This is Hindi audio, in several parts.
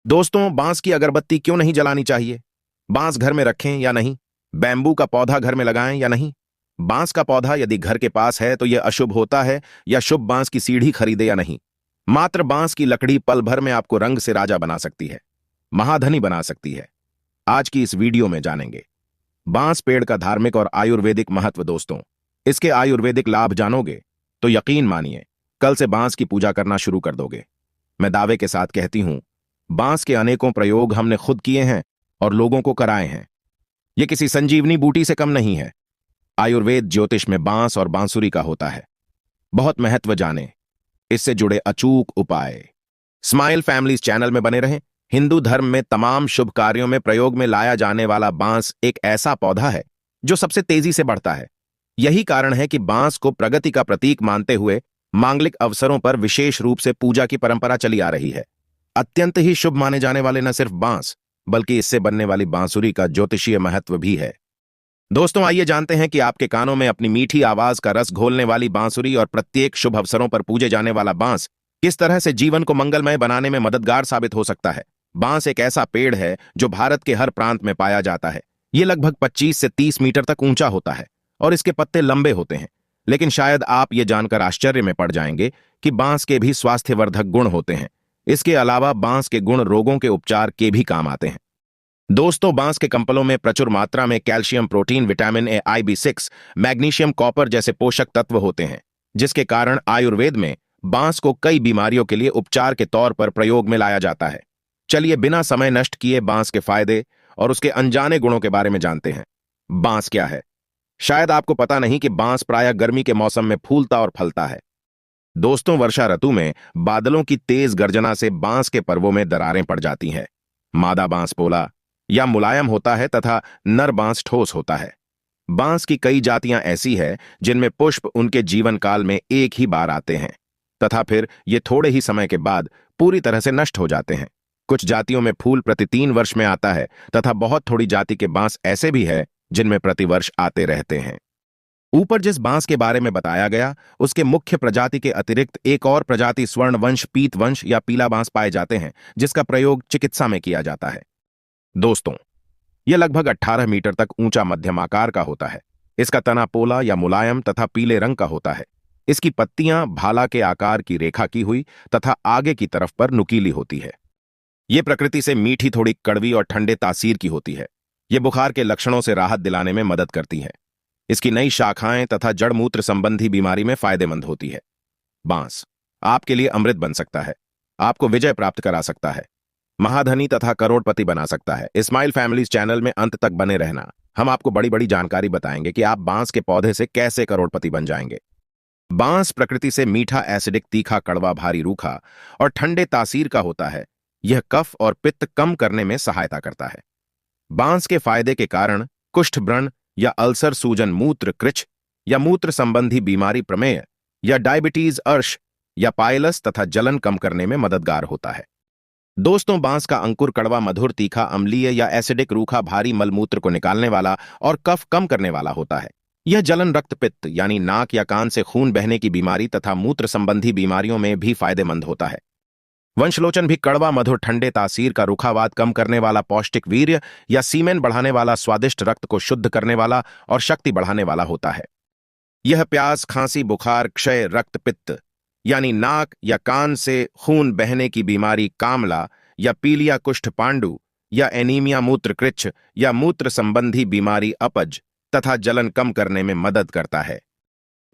दोस्तों, बांस की अगरबत्ती क्यों नहीं जलानी चाहिए? बांस घर में रखें या नहीं? बैम्बू का पौधा घर में लगाएं या नहीं? बांस का पौधा यदि घर के पास है तो यह अशुभ होता है या शुभ? बांस की सीढ़ी खरीदे या नहीं? मात्र बांस की लकड़ी पल भर में आपको रंग से राजा बना सकती है, महाधनी बना सकती है। आज की इस वीडियो में जानेंगे बांस पेड़ का धार्मिक और आयुर्वेदिक महत्व। दोस्तों, इसके आयुर्वेदिक लाभ जानोगे तो यकीन मानिए कल से बांस की पूजा करना शुरू कर दोगे। मैं दावे के साथ कहती हूं, बांस के अनेकों प्रयोग हमने खुद किए हैं और लोगों को कराए हैं। यह किसी संजीवनी बूटी से कम नहीं है। आयुर्वेद ज्योतिष में बांस और बांसुरी का होता है बहुत महत्व। जाने इससे जुड़े अचूक उपाय। स्माइल फैमिलीज चैनल में बने रहें। हिंदू धर्म में तमाम शुभ कार्यों में प्रयोग में लाया जाने वाला बांस एक ऐसा पौधा है जो सबसे तेजी से बढ़ता है। यही कारण है कि बांस को प्रगति का प्रतीक मानते हुए मांगलिक अवसरों पर विशेष रूप से पूजा की परंपरा चली आ रही है। अत्यंत ही शुभ माने जाने वाले न सिर्फ बांस बल्कि इससे बनने वाली बांसुरी का ज्योतिषीय महत्व भी है। दोस्तों, आइए जानते हैं कि आपके कानों में अपनी मीठी आवाज का रस घोलने वाली बांसुरी और प्रत्येक शुभ अवसरों पर पूजे जाने वाला बांस किस तरह से जीवन को मंगलमय बनाने में मददगार साबित हो सकता है। बांस एक ऐसा पेड़ है जो भारत के हर प्रांत में पाया जाता है। ये लगभग 25 से 30 मीटर तक ऊंचा होता है और इसके पत्ते लंबे होते हैं। लेकिन शायद आप ये जानकर आश्चर्य में पड़ जाएंगे कि बांस के भी स्वास्थ्यवर्धक गुण होते हैं। इसके अलावा बांस के गुण रोगों के उपचार के भी काम आते हैं। दोस्तों, बांस के कंपलों में प्रचुर मात्रा में calcium, protein, vitamin A, IB6, magnesium, copper जैसे पोषक तत्व होते हैं, जिसके कारण आयुर्वेद में बांस को कई बीमारियों के लिए उपचार के तौर पर प्रयोग में लाया जाता है। चलिए बिना समय नष्ट किए बांस के फायदे और उसके अनजाने गुणों के बारे में जानते हैं। बांस क्या है? शायद आपको पता नहीं कि बांस प्रायः गर्मी के मौसम में फूलता और फलता है। दोस्तों, वर्षा ऋतु में बादलों की तेज गर्जना से बांस के पर्वों में दरारें पड़ जाती हैं। मादा बांस पोला या मुलायम होता है तथा नर बांस ठोस होता है। बांस की कई जातियां ऐसी है जिनमें पुष्प उनके जीवन काल में एक ही बार आते हैं तथा फिर ये थोड़े ही समय के बाद पूरी तरह से नष्ट हो जाते हैं। कुछ जातियों में फूल प्रति 3 वर्ष में आता है तथा बहुत थोड़ी जाति के बांस ऐसे भी है जिनमें प्रतिवर्ष आते रहते हैं। ऊपर जिस बांस के बारे में बताया गया उसके मुख्य प्रजाति के अतिरिक्त एक और प्रजाति स्वर्णवंश, पीतवंश या पीला बांस पाए जाते हैं, जिसका प्रयोग चिकित्सा में किया जाता है। दोस्तों, यह लगभग 18 मीटर तक ऊंचा मध्यम आकार का होता है। इसका तना पोला या मुलायम तथा पीले रंग का होता है। इसकी पत्तियां भाला के आकार की रेखा की हुई तथा आगे की तरफ पर नुकीली होती है। यह प्रकृति से मीठी, थोड़ी कड़वी और ठंडे तासीर की होती है। यह बुखार के लक्षणों से राहत दिलाने में मदद करती है। इसकी नई शाखाएं तथा जड़ मूत्र संबंधी बीमारी में फायदेमंद होती है। बांस आपके लिए अमृत बन सकता है, आपको विजय प्राप्त करा सकता है, महाधनी तथा करोड़पति बना सकता है। स्माइल फैमिलीज चैनल में अंत तक बने रहना। हम आपको बड़ी बड़ी जानकारी बताएंगे कि आप बांस के पौधे से कैसे करोड़पति बन जाएंगे। बांस प्रकृति से मीठा, एसिडिक, तीखा, कड़वा, भारी, रूखा और ठंडे तासीर का होता है। यह कफ और पित्त कम करने में सहायता करता है। बांस के फायदे के कारण कुष्ठ, व्रण या अल्सर, सूजन, मूत्र कृच्छ या मूत्र संबंधी बीमारी, प्रमेय या डायबिटीज, अर्श या पाइलस तथा जलन कम करने में मददगार होता है। दोस्तों, बांस का अंकुर कड़वा, मधुर, तीखा, अम्लीय या एसिडिक, रूखा, भारी मलमूत्र को निकालने वाला और कफ कम करने वाला होता है। यह जलन, रक्त पित्त यानी नाक या कान से खून बहने की बीमारी तथा मूत्र संबंधी बीमारियों में भी फायदेमंद होता है। वंशलोचन भी कड़वा, मधुर, ठंडे तासीर का, रुखावाद कम करने वाला, पौष्टिक, वीर्य या सीमेन बढ़ाने वाला, स्वादिष्ट, रक्त को शुद्ध करने वाला और शक्ति बढ़ाने वाला होता है। यह प्यास, खांसी, बुखार, क्षय, रक्त पित्त यानी नाक या कान से खून बहने की बीमारी, कामला या पीलिया, कुष्ठ, पांडु या एनीमिया, मूत्रकृच्छ या मूत्र संबंधी बीमारी, अपज तथा जलन कम करने में मदद करता है।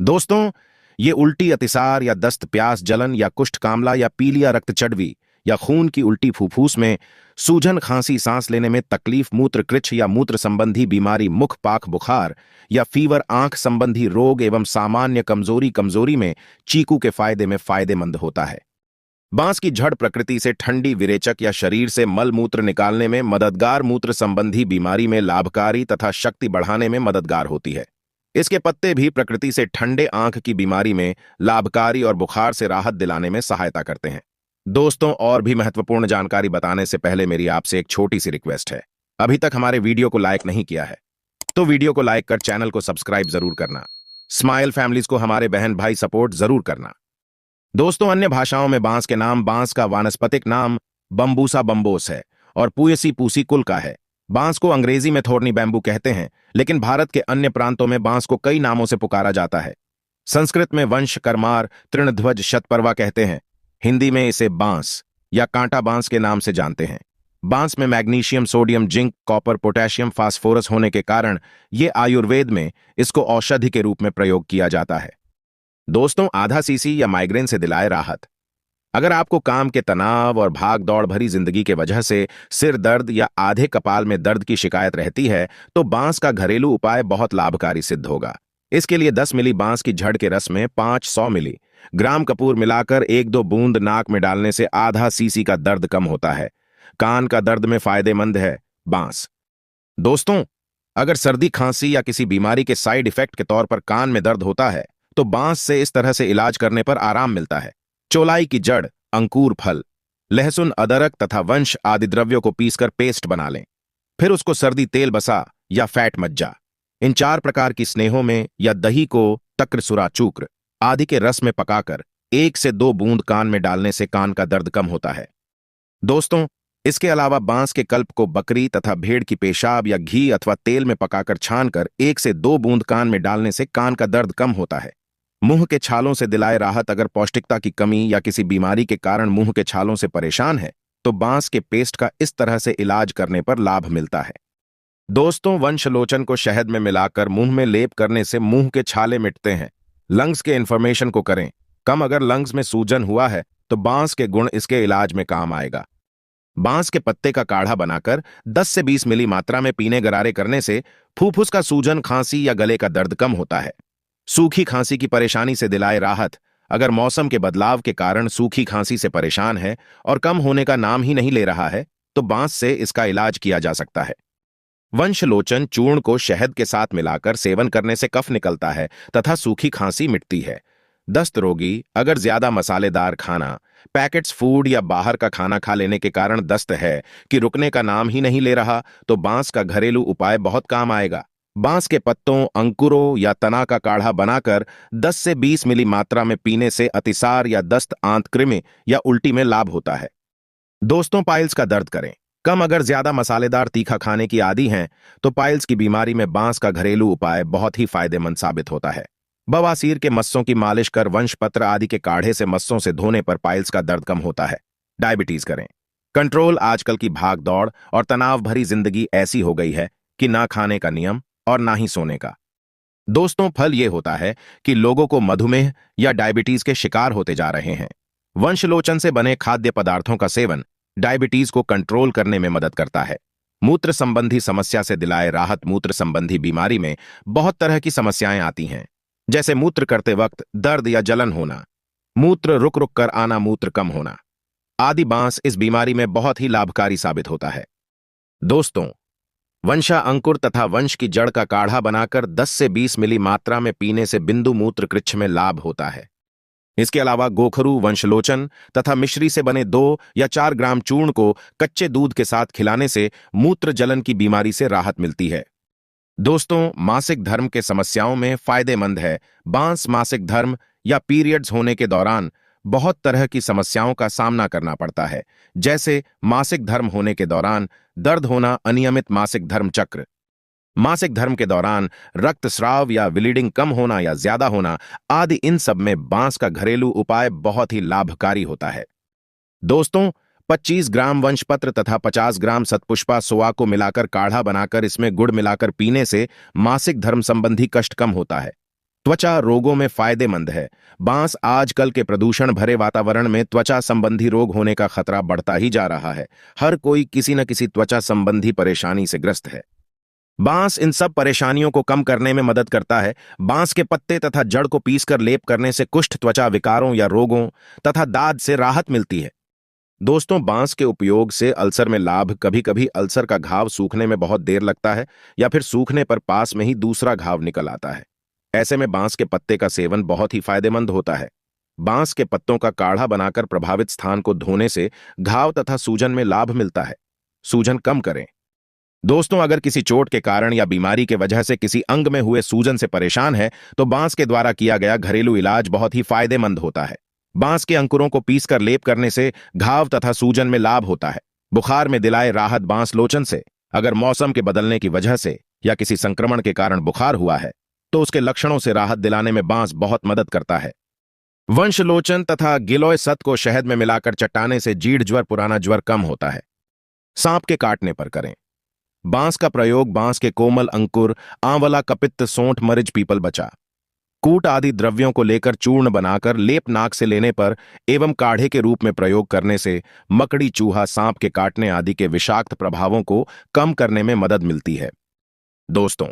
दोस्तों, ये उल्टी, अतिसार या दस्त, प्यास, जलन या कुष्ठ, कामला या पीलिया, रक्त चढ़वी या खून की उल्टी, फूफूस में सूजन, खांसी, सांस लेने में तकलीफ, मूत्रकृच्छ या मूत्र संबंधी बीमारी, मुख, पाख, बुखार या फीवर, आंख संबंधी रोग एवं सामान्य कमजोरी में चीकू के फायदे में फायदेमंद होता है। बांस की जड़ प्रकृति से ठंडी, विरेचक या शरीर से मल मूत्र निकालने में मददगार, मूत्र संबंधी बीमारी में लाभकारी तथा शक्ति बढ़ाने में मददगार होती है। इसके पत्ते भी प्रकृति से ठंडे, आंख की बीमारी में लाभकारी और बुखार से राहत दिलाने में सहायता करते हैं। दोस्तों, और भी महत्वपूर्ण जानकारी बताने से पहले मेरी आपसे एक छोटी सी रिक्वेस्ट है। अभी तक हमारे वीडियो को लाइक नहीं किया है तो वीडियो को लाइक कर चैनल को सब्सक्राइब जरूर करना। स्माइल फैमिलीज को हमारे बहन भाई सपोर्ट जरूर करना। दोस्तों, अन्य भाषाओं में बांस के नाम, बांस का वानस्पतिक नाम बम्बूसा बम्बोस है और पुयसी पूसी कुल का है। बांस को अंग्रेजी में थोर्नी बैम्बू कहते हैं, लेकिन भारत के अन्य प्रांतों में बांस को कई नामों से पुकारा जाता है। संस्कृत में वंश, करमार, तृणध्वज, शतपर्वा कहते हैं। हिंदी में इसे बांस या कांटा बांस के नाम से जानते हैं। बांस में magnesium, sodium, zinc, copper, potassium, phosphorus होने के कारण ये आयुर्वेद में इसको औषधि के रूप में प्रयोग किया जाता है। दोस्तों, आधा सीसी या माइग्रेन से दिलाए राहत। अगर आपको काम के तनाव और भाग दौड़ भरी जिंदगी के वजह से सिर दर्द या आधे कपाल में दर्द की शिकायत रहती है, तो बांस का घरेलू उपाय बहुत लाभकारी सिद्ध होगा। इसके लिए 10 मिली बांस की झड़ के रस में 500 मिली ग्राम कपूर मिलाकर 1-2 बूंद नाक में डालने से आधा सीसी का दर्द कम होता है। कान का दर्द में फायदेमंद है बांस। दोस्तों, अगर सर्दी, खांसी या किसी बीमारी के साइड इफेक्ट के तौर पर कान में दर्द होता है, तो बांस से इस तरह से इलाज करने पर आराम मिलता है। चौलाई की जड़, अंकुर फल, लहसुन, अदरक तथा वंश आदि द्रव्यों को पीसकर पेस्ट बना लें। फिर उसको सर्दी तेल बसा या फैट मज्जा, इन 4 प्रकार की स्नेहों में या दही को तक्रसुरा, चूक्र आदि के रस में पकाकर 1 से 2 बूंद कान में डालने से कान का दर्द कम होता है। दोस्तों, इसके अलावा बांस के कल्प को बकरी तथा भेड़ की पेशाब या घी अथवा तेल में पकाकर छानकर 1 से 2 बूंद कान में डालने से कान का दर्द कम होता है। मुंह के छालों से दिलाए राहत। अगर पौष्टिकता की कमी या किसी बीमारी के कारण मुंह के छालों से परेशान है, तो बांस के पेस्ट का इस तरह से इलाज करने पर लाभ मिलता है। दोस्तों, वंशलोचन को शहद में मिलाकर मुंह में लेप करने से मुंह के छाले मिटते हैं। लंग्स के इन्फॉर्मेशन को करें कम। अगर लंग्स में सूजन हुआ है, तो बांस के गुण इसके इलाज में काम आएगा। बांस के पत्ते का काढ़ा बनाकर 10 से 20 मिली मात्रा में पीने गरारे करने से फूफुस का सूजन, खांसी या गले का दर्द कम होता है। सूखी खांसी की परेशानी से दिलाए राहत। अगर मौसम के बदलाव के कारण सूखी खांसी से परेशान है और कम होने का नाम ही नहीं ले रहा है, तो बांस से इसका इलाज किया जा सकता है। वंशलोचन चूर्ण को शहद के साथ मिलाकर सेवन करने से कफ निकलता है तथा सूखी खांसी मिटती है। दस्त रोगी अगर ज्यादा मसालेदार खाना, पैकेट्स फूड या बाहर का खाना खा लेने के कारण दस्त है कि रुकने का नाम ही नहीं ले रहा, तो बांस का घरेलू उपाय बहुत काम आएगा। बांस के पत्तों, अंकुरों या तना का काढ़ा बनाकर 10 से 20 मिली मात्रा में पीने से अतिसार या दस्त, आंत कृमि या उल्टी में लाभ होता है। दोस्तों, पाइल्स का दर्द करें कम। अगर ज्यादा मसालेदार तीखा खाने की आदी हैं, तो पाइल्स की बीमारी में बांस का घरेलू उपाय बहुत ही फायदेमंद साबित होता है। बवासीर के मस्सों की मालिश कर वंशपत्र आदि के काढ़े से मस्सों से धोने पर पाइल्स का दर्द कम होता है। डायबिटीज करें कंट्रोल। आजकल की भाग दौड़ और तनाव भरी जिंदगी ऐसी हो गई है कि ना खाने का नियम और ना ही सोने का। दोस्तों, फल ये होता है कि लोगों को मधुमेह या डायबिटीज के शिकार होते जा रहे हैं। वंशलोचन से बने खाद्य पदार्थों का सेवन डायबिटीज को कंट्रोल करने में मदद करता है। मूत्र संबंधी समस्या से दिलाए राहत। मूत्र संबंधी बीमारी में बहुत तरह की समस्याएं आती हैं, जैसे मूत्र करते वक्त दर्द या जलन होना, मूत्र रुक रुक कर आना, मूत्र कम होना आदि। बांस इस बीमारी में बहुत ही लाभकारी साबित होता है। दोस्तों, वंशा अंकुर तथा वंश की जड़ का काढ़ा बनाकर 10 से 20 मिली मात्रा में पीने से बिंदु मूत्र कृच्छ में लाभ होता है। इसके अलावा गोखरू, वंशलोचन तथा मिश्री से बने 2 या 4 ग्राम चूर्ण को कच्चे दूध के साथ खिलाने से मूत्र जलन की बीमारी से राहत मिलती है। दोस्तों, मासिक धर्म के समस्याओं में फायदेमंद है बांस। मासिक धर्म या पीरियड्स होने के दौरान बहुत तरह की समस्याओं का सामना करना पड़ता है, जैसे मासिक धर्म होने के दौरान दर्द होना, अनियमित मासिक धर्म चक्र, मासिक धर्म के दौरान रक्तस्राव या ब्लीडिंग कम होना या ज्यादा होना आदि। इन सब में बांस का घरेलू उपाय बहुत ही लाभकारी होता है। दोस्तों, 25 ग्राम वंशपत्र तथा 50 ग्राम सतपुष्पा सोआ को मिलाकर काढ़ा बनाकर इसमें गुड़ मिलाकर पीने से मासिक धर्म संबंधी कष्ट कम होता है। त्वचा रोगों में फायदेमंद है बांस। आजकल के प्रदूषण भरे वातावरण में त्वचा संबंधी रोग होने का खतरा बढ़ता ही जा रहा है। हर कोई किसी न किसी त्वचा संबंधी परेशानी से ग्रस्त है। बांस इन सब परेशानियों को कम करने में मदद करता है। बांस के पत्ते तथा जड़ को पीसकर लेप करने से कुष्ठ, त्वचा विकारों या रोगों तथा दाद से राहत मिलती है। दोस्तों, बांस के उपयोग से अल्सर में लाभ। कभी कभी अल्सर का घाव सूखने में बहुत देर लगता है या फिर सूखने पर पास में ही दूसरा घाव निकल आता है। ऐसे में बांस के पत्ते का सेवन बहुत ही फायदेमंद होता है। बांस के पत्तों का काढ़ा बनाकर प्रभावित स्थान को धोने से घाव तथा सूजन में लाभ मिलता है। सूजन कम करें। दोस्तों, अगर किसी चोट के कारण या बीमारी के वजह से किसी अंग में हुए सूजन से परेशान है, तो बांस के द्वारा किया गया घरेलू इलाज बहुत ही फायदेमंद होता है। बांस के अंकुरों को पीसकर लेप करने से घाव तथा सूजन में लाभ होता है। बुखार में दिलाए राहत बांस लोचन से। अगर मौसम के बदलने की वजह से या किसी संक्रमण के कारण बुखार हुआ है तो उसके लक्षणों से राहत दिलाने में बांस बहुत मदद करता है। वंशलोचन तथा गिलोय सत को शहद में मिलाकर चट्टाने से जीढ़ ज्वर पुराना ज्वर कम होता है। सांप के काटने पर करें। बांस का प्रयोग बांस के कोमल अंकुर, आंवला, कपित्त, सोंठ, मरिच, पीपल, बचा, कूट आदि द्रव्यों को लेकर चूर्ण बनाकर लेप नाक से लेने पर एवं काढ़े के रूप में प्रयोग करने से मकड़ी, चूहा, सांप के काटने आदि के विषाक्त प्रभावों को कम करने में मदद मिलती है। दोस्तों,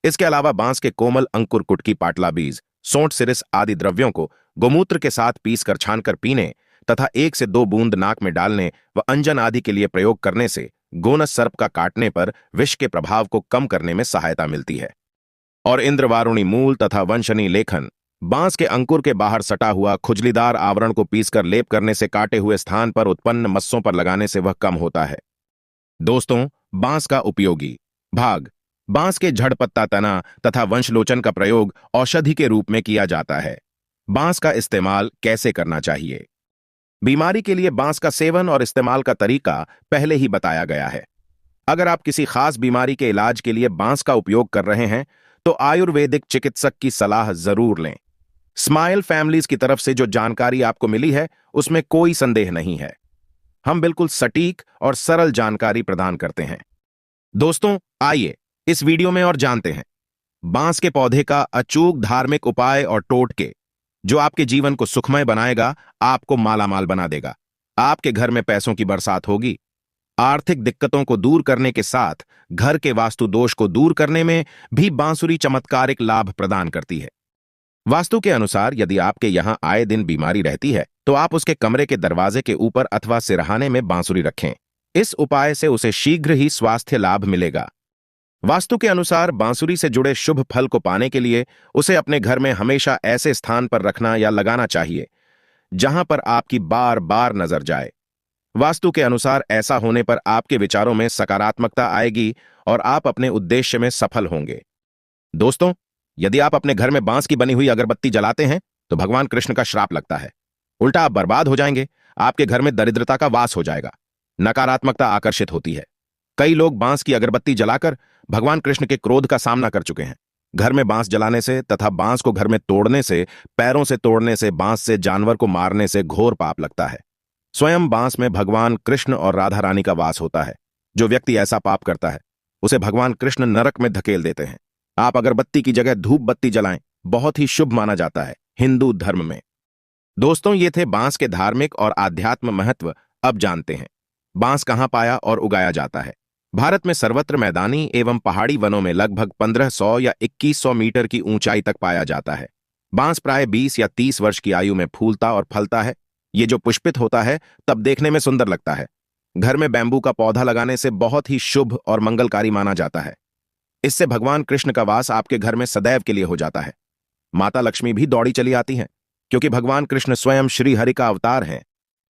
इसके अलावा बांस के कोमल अंकुर, कुटकी, पाटला बीज, सोंठ, सिरिस आदि द्रव्यों को गोमूत्र के साथ पीसकर छानकर पीने तथा 1 से 2 बूंद नाक में डालने व अंजन आदि के लिए प्रयोग करने से गोनस सर्प का काटने पर विष के प्रभाव को कम करने में सहायता मिलती है। और इंद्रवारुणी मूल तथा वंशनी लेखन, बांस के अंकुर के बाहर सटा हुआ खुजलीदार आवरण को पीसकर लेप करने से काटे हुए स्थान पर उत्पन्न मस्सों पर लगाने से वह कम होता है। दोस्तों, बांस का उपयोगी भाग। बांस के झड़पत्ता, तना तथा वंशलोचन का प्रयोग औषधि के रूप में किया जाता है। बांस का इस्तेमाल कैसे करना चाहिए? बीमारी के लिए बांस का सेवन और इस्तेमाल का तरीका पहले ही बताया गया है। अगर आप किसी खास बीमारी के इलाज के लिए बांस का उपयोग कर रहे हैं तो आयुर्वेदिक चिकित्सक की सलाह जरूर लें। स्माइल फैमिलीज की तरफ से जो जानकारी आपको मिली है उसमें कोई संदेह नहीं है। हम बिल्कुल सटीक और सरल जानकारी प्रदान करते हैं। दोस्तों, आइए इस वीडियो में और जानते हैं बांस के पौधे का अचूक धार्मिक उपाय और टोटके जो आपके जीवन को सुखमय बनाएगा, आपको मालामाल बना देगा। आपके घर में पैसों की बरसात होगी। आर्थिक दिक्कतों को दूर करने के साथ घर के वास्तु दोष को दूर करने में भी बांसुरी चमत्कारिक लाभ प्रदान करती है। वास्तु के अनुसार यदि आपके यहां आए दिन बीमारी रहती है तो आप उसके कमरे के दरवाजे के ऊपर अथवा सिरहाने में बांसुरी रखें। इस उपाय से उसे शीघ्र ही स्वास्थ्य लाभ मिलेगा। वास्तु के अनुसार बांसुरी से जुड़े शुभ फल को पाने के लिए उसे अपने घर में हमेशा ऐसे स्थान पर रखना या लगाना चाहिए जहां पर आपकी बार बार नजर जाए। वास्तु के अनुसार ऐसा होने पर आपके विचारों में सकारात्मकता आएगी और आप अपने उद्देश्य में सफल होंगे। दोस्तों, यदि आप अपने घर में बांस की बनी हुई अगरबत्ती जलाते हैं तो भगवान कृष्ण का श्राप लगता है। उल्टा आप बर्बाद हो जाएंगे। आपके घर में दरिद्रता का वास हो जाएगा। नकारात्मकता आकर्षित होती है। कई लोग बांस की अगरबत्ती जलाकर भगवान कृष्ण के क्रोध का सामना कर चुके हैं। घर में बांस जलाने से तथा बांस को घर में तोड़ने से, पैरों से तोड़ने से, बांस से जानवर को मारने से घोर पाप लगता है। स्वयं बांस में भगवान कृष्ण और राधा रानी का वास होता है। जो व्यक्ति ऐसा पाप करता है उसे भगवान कृष्ण नरक में धकेल देते हैं। आप अगरबत्ती की जगह धूप बत्ती जलाएं, बहुत ही शुभ माना जाता है हिंदू धर्म में। दोस्तों, ये थे बांस के धार्मिक और आध्यात्म महत्व। अब जानते हैं बांस कहां पाया और उगाया जाता है। भारत में सर्वत्र मैदानी एवं पहाड़ी वनों में लगभग 1500 या 2100 मीटर की ऊंचाई तक पाया जाता है। बांस प्राय 20 या 30 वर्ष की आयु में फूलता और फलता है। ये जो पुष्पित होता है तब देखने में सुंदर लगता है। घर में बैम्बू का पौधा लगाने से बहुत ही शुभ और मंगलकारी माना जाता है। इससे भगवान कृष्ण का वास आपके घर में सदैव के लिए हो जाता है। माता लक्ष्मी भी दौड़ी चली आती हैं क्योंकि भगवान कृष्ण स्वयं श्री हरि का अवतार हैं।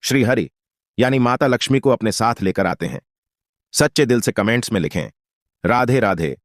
श्री हरि यानी माता लक्ष्मी को अपने साथ लेकर आते हैं। सच्चे दिल से कमेंट्स में लिखें, राधे राधे।